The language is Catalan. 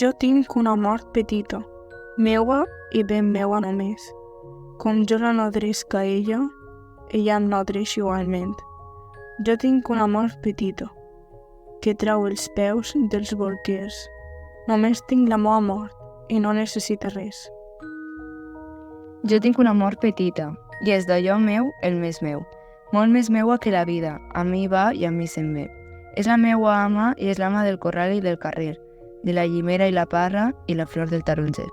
Jo tinc una mort petita, meua i ben meua només. Com jo la nodrisc a ella em nodreix igualment. Jo tinc una mort petita, que trau els peus dels bolquers. Només tinc la meua mort i no necessita res. Jo tinc una mort petita, i és d'allò meu el més meu. Molt més meua que la vida, a mi va i a mi se'n ve. És la meua ama i és l'ama del corral i del carrer, de la llimera i la parra i la flor del taronger.